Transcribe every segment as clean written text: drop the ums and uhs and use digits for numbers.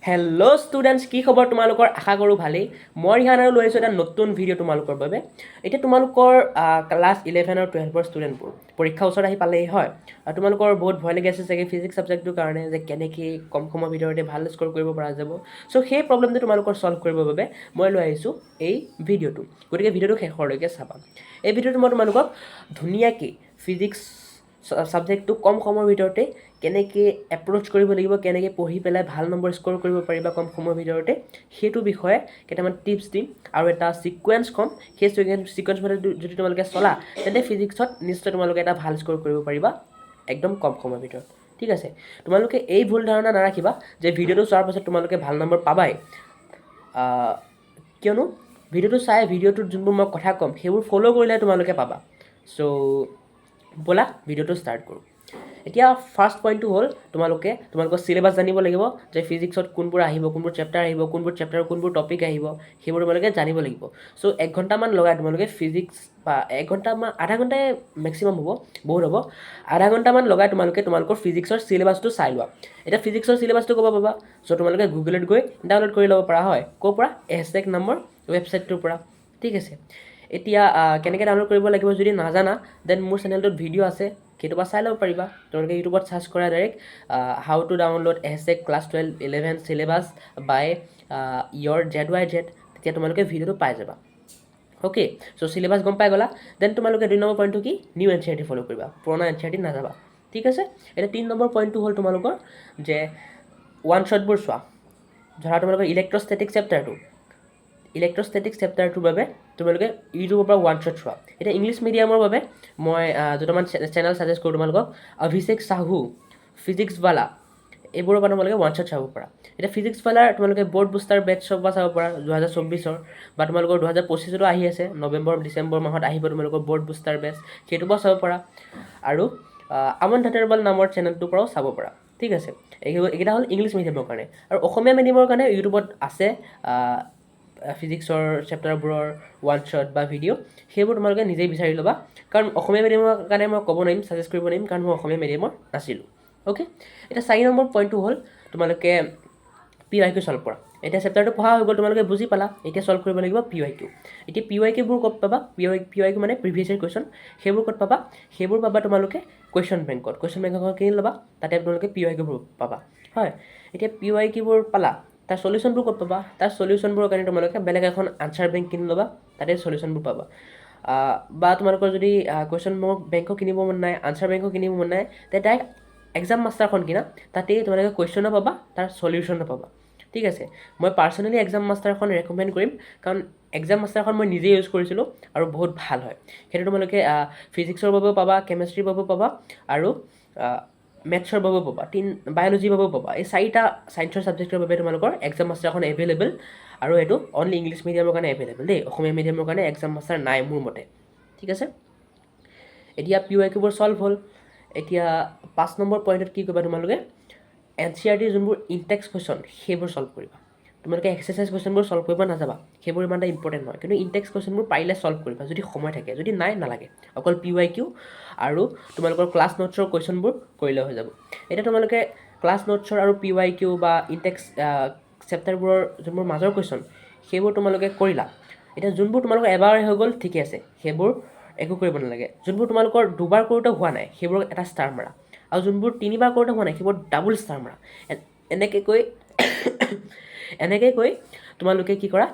Hello' students, কি খবৰ তোমালোকৰ? আশা কৰোঁ ভালেই। মই ৰিহান আৰু লৈ আহিছোঁ এটা নতুন ভিডিঅ' তোমালোকৰ বাবে। এতিয়া তোমালোকৰ ক্লাছ 11 আৰু 12ৰ ষ্টুডেণ্টবোৰ পৰীক্ষা ওচৰত আহি পালেই হয়। আৰু তোমালোকৰ বহুত ভয় লাগি আছে চাগে ফিজিক্স ছাবজেক্টটোৰ কাৰণে, যে কেনেকৈ কম সময়ৰ ভিতৰতে ভাল স্ক'ৰ কৰিব পৰা যাব। চ' সেই প্ৰব্লেমটো তোমালোকৰ ছল্ভ কৰিবৰ বাবে মই লৈ আহিছোঁ এই ভিডিঅ'টো। গতিকে ভিডিঅ'টো শেষৰলৈকে চাবা। এই ভিডিঅ'টো মই তোমালোকক ধুনীয়াকৈ ফিজিক্স ছাবজেক্টটো কম সময়ৰ ভিতৰতে কেনেকৈ এপ্ৰ'চ কৰিব লাগিব, কেনেকৈ পঢ়ি পেলাই ভাল নম্বৰ স্ক'ৰ কৰিব পাৰিবা কম সময়ৰ ভিতৰতে, সেইটো বিষয়ে কেইটামান টিপছ দিম আৰু এটা ছিকুৱেঞ্চ ক'ম। সেই ছিকুৱেঞ্চ মতে যদি তোমালোকে চলা, তেন্তে ফিজিক্সত নিশ্চয় তোমালোকে এটা ভাল স্ক'ৰ কৰিব পাৰিবা একদম কম সময়ৰ ভিতৰত। ঠিক আছে, তোমালোকে এই ভুল ধাৰণা নাৰাখিবা যে ভিডিঅ'টো চোৱাৰ পাছত তোমালোকে ভাল নম্বৰ পাবাই, কিয়নো ভিডিঅ'টো চাই ভিডিঅ'টোত যোনবোৰ মই কথা ক'ম সেইবোৰ ফ'ল' কৰিলে তোমালোকে পাবা। চ' ব'লা ভিডিঅ'টো ষ্টাৰ্ট কৰোঁ। এতিয়া ফাৰ্ষ্ট পইণ্টটো হ'ল তোমালোকৰ চিলেবাছ জানিব লাগিব, যে ফিজিক্সত কোনবোৰ আহিব, কোনবোৰ চেপ্টাৰ আহিব, কোনবোৰ চেপ্টাৰৰ কোনবোৰ টপিক আহিব, সেইবোৰ তোমালোকে জানিব লাগিব। চ' 1 ঘণ্টামান লগাই তোমালোকে ফিজিক্স, বা 1 ঘণ্টামান, আধা ঘণ্টাই মেক্সিমাম হ'ব, বহুত হ'ব, আধা ঘণ্টামান লগাই তোমালোকৰ ফিজিক্সৰ চিলেবাছটো চাই লোৱা। এতিয়া ফিজিক্সৰ চিলেবাছটো ক'ব পাবা, চ' তোমালোকে গুগলত গৈ ডাউনলোড কৰি ল'ব পৰা হয়। ক'ৰ পৰা? AHSEC নামৰ ৱেবছাইটটোৰ পৰা। ঠিক আছে, এতিয়া কেনেকৈ ডাউনলোড কৰিব লাগিব যদি নাজানা, দেন মোৰ চেনেলটোত ভিডিঅ' আছে, সেইটোৰ পৰা চাই ল'ব পাৰিবা। তোমালোকে ইউটিউবত চাৰ্চ কৰা direct how to download AHSEC class 12-11 syllabus by year ZYZ, তেতিয়া তোমালোকে ভিডিঅ'টো পাই যাবা। অ'কে, চ' চিলেবাছ গম পাই গ'লা। দেন তোমালোকে 2 নম্বৰ পইণ্টটো কি? নিউ NCERT ফ'ল' কৰিবা, পুৰণা NCERT নাযাবা। ঠিক আছে, এতিয়া 3 নম্বৰ পইণ্টটো হ'ল তোমালোকৰ যে ওৱান শ্বটবোৰ চোৱা। ধৰা তোমালোকৰ ইলেক্ট্ৰষ্টেটিক চেপ্টাৰটোৰ বাবে তোমালোকে ইউটিউবৰ পৰা ওৱান শ্বট চোৱা। এতিয়া ইংলিছ মিডিয়ামৰ বাবে মই দুটামান চেনেল ছাজেষ্ট কৰোঁ তোমালোকক। অভিষেক সাহু, ফিজিক্সৱালা, এইবোৰৰ পৰা তোমালোকে ওৱান শ্বট চাব পাৰা। এতিয়া ফিজিক্সৱালাৰ তোমালোকে বৰ্ড বুষ্টাৰ বেটছৰ পৰা চাব পাৰা 2024ৰ, বা তোমালোকৰ 2025তো আহি আছে, নৱেম্বৰ ডিচেম্বৰ মাহত আহিব তোমালোকৰ বৰ্ড বুষ্টাৰ বেটছ, সেইটোৰ পৰা চাব পাৰা। আৰু আমন ধাতেৰবাল নামৰ চেনেলটোৰ পৰাও চাব পাৰা। ঠিক আছে, এইকেইটা হ'ল ইংলিছ মিডিয়ামৰ কাৰণে। আৰু অসমীয়া মিডিয়ামৰ কাৰণে ইউটিউবত আছে ফিজিক্সৰ চেপ্টাৰবোৰৰ ওৱান শ্বট বা ভিডিঅ', সেইবোৰ তোমালোকে নিজেই বিচাৰি ল'বা। কাৰণ অসমীয়া মিডিয়ামৰ কাৰণে মই ক'ব নোৱাৰিম, ছাজেষ্ট কৰিব নোৱাৰিম, কাৰণ মই অসমীয়া মিডিয়ামৰ নাছিলোঁ। অ'কে, এতিয়া 4 নম্বৰ পইণ্টটো হ'ল তোমালোকে PYQ ছল্ভ কৰা। এতিয়া চেপ্টাৰটো পঢ়া হৈ গ'ল, তোমালোকে বুজি পালা, এতিয়া ছল্ভ কৰিব লাগিব PYQ। এতিয়া PYQবোৰ ক'ত পাবা? PYQ মানে প্ৰিভিয়াছ ইয়েৰ কুৱেশ্যন। সেইবোৰ ক'ত পাবা? সেইবোৰ পাবা তোমালোকে কুৱেশ্যন বেংকত কিনি ল'বা, তাতে তোমালোকে PYQবোৰ পাবা। হয়, এতিয়া PYQবোৰ পালা, তাৰ চলিউশ্যনবোৰ ক'ত পাবা? তাৰ চলিউশ্যনবোৰৰ কাৰণে তোমালোকে বেলেগ এখন আনচাৰ বেংক কিনি ল'বা, তাতে চলিউশ্যনবোৰ পাবা। বা তোমালোকৰ যদি কুৱেশ্যন বেংকো কিনিব মন নাই, আনচাৰ বেংকো কিনিব মন নাই, তেতিয়া ডাইৰেক্ট এক্সাম মাষ্টাৰখন কিনা, তাতেই তোমালোকে কুৱেশ্যনো পাবা, তাৰ চলিউশ্যনো পাবা। ঠিক আছে, মই পাৰ্চনেলি এক্সাম মাষ্টাৰখন ৰেকমেণ্ড কৰিম, কাৰণ এক্সাম মাষ্টাৰখন মই নিজে ইউজ কৰিছিলোঁ আৰু বহুত ভাল হয়। সেইটো তোমালোকে ফিজিক্সৰ বাবেও পাবা, কেমেষ্ট্ৰিৰ বাবেও পাবা, আৰু মেথছৰ বাবেও পাবা, বায়'লজিৰ বাবেও পাবা। এই 4টা ছায়েন্সৰ ছাবজেক্টৰ বাবে তোমালোকৰ এক্সাম মাষ্টাৰখন এভেইলেবল, আৰু এইটো অনলি ইংলিছ মিডিয়ামৰ কাৰণে এভেইলেবল দেই, অসমীয়া মিডিয়ামৰ কাৰণে এক্সাম মাষ্টাৰ নাই মোৰ মতে। ঠিক আছে, এতিয়া PYQবোৰ ছল্ভ হ'ল। এতিয়া 5 নম্বৰ পইণ্টত কি কৰিবা তোমালোকে? NCERT যোনবোৰ ইনটেক্স কুৱেশ্যন সেইবোৰ ছল্ভ কৰিবা। তোমালোকে এক্সাৰচাইজ কুৱেশ্যনবোৰ ছল্ভ কৰিব নাযাবা, সেইবোৰ ইমান এটা ইম্পৰ্টেণ্ট নহয়, কিন্তু ইনটেক্স কুৱেশ্যনবোৰ পাৰিলে ছল্ভ কৰিবা যদি সময় থাকে, যদি নাই নালাগে। অকল PYQ আৰু তোমালোকৰ ক্লাছ নোটছৰ কুৱেশ্যনবোৰ কৰিলে হৈ যাব। এতিয়া তোমালোকে ক্লাছ নোটছৰ আৰু PYQ বা ইনটেক্স চেপ্টাৰবোৰৰ যোনবোৰ মাজৰ কুৱেশ্যন, সেইবোৰ তোমালোকে কৰিলা। এতিয়া যোনবোৰ তোমালোকৰ এবাৰে হৈ গ'ল ঠিকে আছে, সেইবোৰ একো কৰিব নালাগে। যোনবোৰ তোমালোকৰ দুবাৰ কৰোঁতে হোৱা নাই, সেইবোৰ এটা ষ্টাৰ মাৰা। আৰু যোনবোৰ 3বাৰ কৰোঁতে হোৱা নাই, সেইবোৰ ডাবল ষ্টাৰ মাৰা। এনেকৈ কৈ তোমালোকে কি কৰা,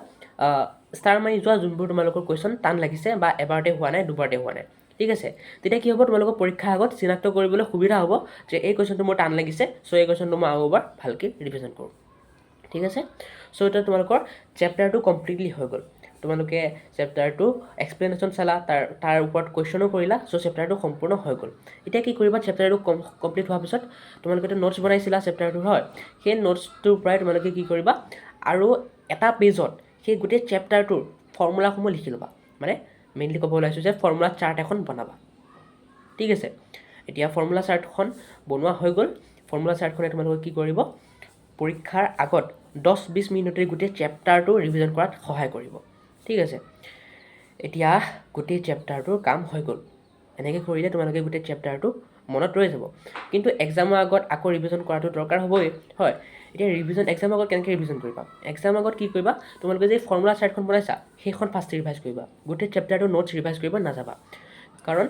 ষ্টাৰ মাৰি যোৱা যোনবোৰ তোমালোকৰ কুৱেশ্যন টান লাগিছে, বা এবাৰতে হোৱা নাই, দুবাৰতে হোৱা নাই। ঠিক আছে, তেতিয়া কি হ'ব, তোমালোকৰ পৰীক্ষাৰ আগত চিনাক্ত কৰিবলৈ সুবিধা হ'ব যে এই কুৱেশ্যনটো মোৰ টান লাগিছে, চ' এই কুৱেশ্যনটো মই আৰু এবাৰ ভালকৈ ৰিভিজন কৰোঁ। ঠিক আছে, চ' এতিয়া তোমালোকৰ চেপ্টাৰটো কমপ্লিটলি হৈ গ'ল। তোমালোকে চেপ্টাৰটো এক্সপ্লেনেশ্যন চালা, তাৰ ওপৰত কুৱেশ্যনো কৰিলা, চ' চেপ্টাৰটো সম্পূৰ্ণ হৈ গ'ল। এতিয়া কি কৰিবা? চেপ্টাৰটো কমপ্লিট হোৱাৰ পিছত তোমালোকে নোটছ বনাইছিলা চেপ্টাৰটোৰ, হয়, সেই নোটছটোৰ পৰাই তোমালোকে কি কৰিবা, আৰু এটা পেজত সেই গোটেই চেপ্টাৰটোৰ ফৰ্মুলাসমূহ লিখি ল'বা। মানে মেইনলি ক'ব ওলাইছোঁ যে ফৰ্মুলা চাৰ্ট এখন বনাবা। ঠিক আছে, এতিয়া ফৰ্মুলা চাৰ্টখন বনোৱা হৈ গ'ল। ফৰ্মুলা চাৰ্টখনে তোমালোকে কি কৰিব, পৰীক্ষাৰ আগত 10-20 মিনিটতে গোটেই চেপ্টাৰটো ৰিভিজন কৰাত সহায় কৰিব। ঠিক আছে, এতিয়া গোটেই চেপ্টাৰটোৰ কাম হৈ গ'ল। এনেকৈ কৰিলে তোমালোকে গোটেই চেপ্টাৰটো মনত ৰৈ যাব। কিন্তু এক্সামৰ আগত আকৌ ৰিভিজন কৰাটো দৰকাৰ হ'বই, হয়। এতিয়া ৰিভিজন এক্সাম আগত কেনেকৈ ৰিভিজন কৰিবা এক্সাম আগত কি কৰিবা তোমালোকে যে ফৰ্মুলা চাৰ্টখন বনাইছা সেইখন ফাৰ্ষ্ট ৰিভাইজ কৰিবা গোটেই চেপ্টাৰটো নোটছ ৰিভাইজ কৰিব নাযাবা কাৰণ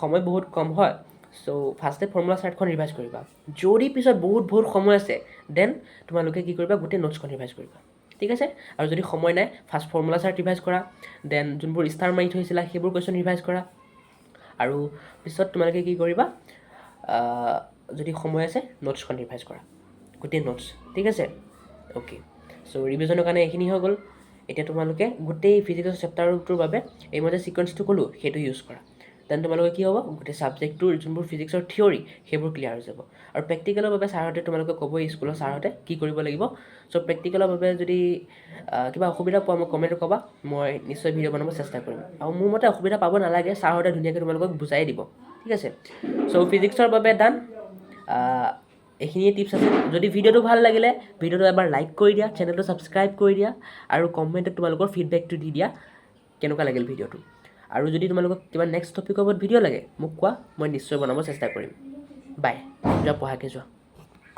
সময় বহুত কম হয় চ' ফাৰ্ষ্টে ফৰ্মুলা চাৰ্টখন ৰিভাইজ কৰিবা যদি পিছত বহুত সময় আছে দেন তোমালোকে কি কৰিবা গোটেই নোটছখন ৰিভাইজ কৰিবা ঠিক আছে আৰু যদি সময় নাই ফাৰ্ষ্ট ফৰ্মুলা চাৰ্ট ৰিভাইজ কৰা দেন যোনবোৰ ষ্টাৰ মাৰি থৈছিলা সেইবোৰ কুৱেশ্যন ৰিভাইজ কৰা আৰু পিছত তোমালোকে কি কৰিবা যদি সময় আছে নোটছখন ৰিভাইজ কৰা গোটেই নোটছ ঠিক আছে অ'কে চ' ৰিভিজনৰ কাৰণে এইখিনি হৈ গ'ল এতিয়া তোমালোকে গোটেই ফিজিক্সৰ চেপ্টাৰটোৰ বাবে এই মই যে ছিকুৱেঞ্চটো ক'লোঁ সেইটো ইউজ কৰা দেন তোমালোকে কি হ'ব গোটেই ছাবজেক্টটোৰ যোনবোৰ ফিজিক্সৰ থিয়ৰী সেইবোৰ ক্লিয়াৰ হৈ যাব আৰু প্ৰেক্টিকেলৰ বাবে ছাৰহঁতে তোমালোকে ক'ব স্কুলৰ ছাৰহঁতে কি কৰিব লাগিব চ' প্ৰেক্টিকেলৰ বাবে যদি কিবা অসুবিধা পোৱা মোক কমেণ্টত ক'বা মই নিশ্চয় ভিডিঅ' বনাব চেষ্টা কৰিম আৰু মোৰ মতে অসুবিধা পাব নালাগে ছাৰহঁতে ধুনীয়াকৈ তোমালোকক বুজাই দিব ঠিক আছে চ' ফিজিক্সৰ বাবে ডান এইখিনিয়ে টিপছ আছে যদি ভিডিঅ'টো ভাল লাগিলে ভিডিঅ'টো এবাৰ লাইক কৰি দিয়া চেনেলটো ছাবস্ক্ৰাইব কৰি দিয়া আৰু কমেণ্টত তোমালোকৰ ফিডবেকটো দি দিয়া কেনেকুৱা লাগিল ভিডিঅ'টো আৰু যদি তোমালোকক কিবা নেক্সট টপিকৰ ওপৰত ভিডিঅ' লাগে মোক কোৱা মই নিশ্চয় বনাব চেষ্টা কৰিম বাই যোৱা পঢ়াকৈ যোৱা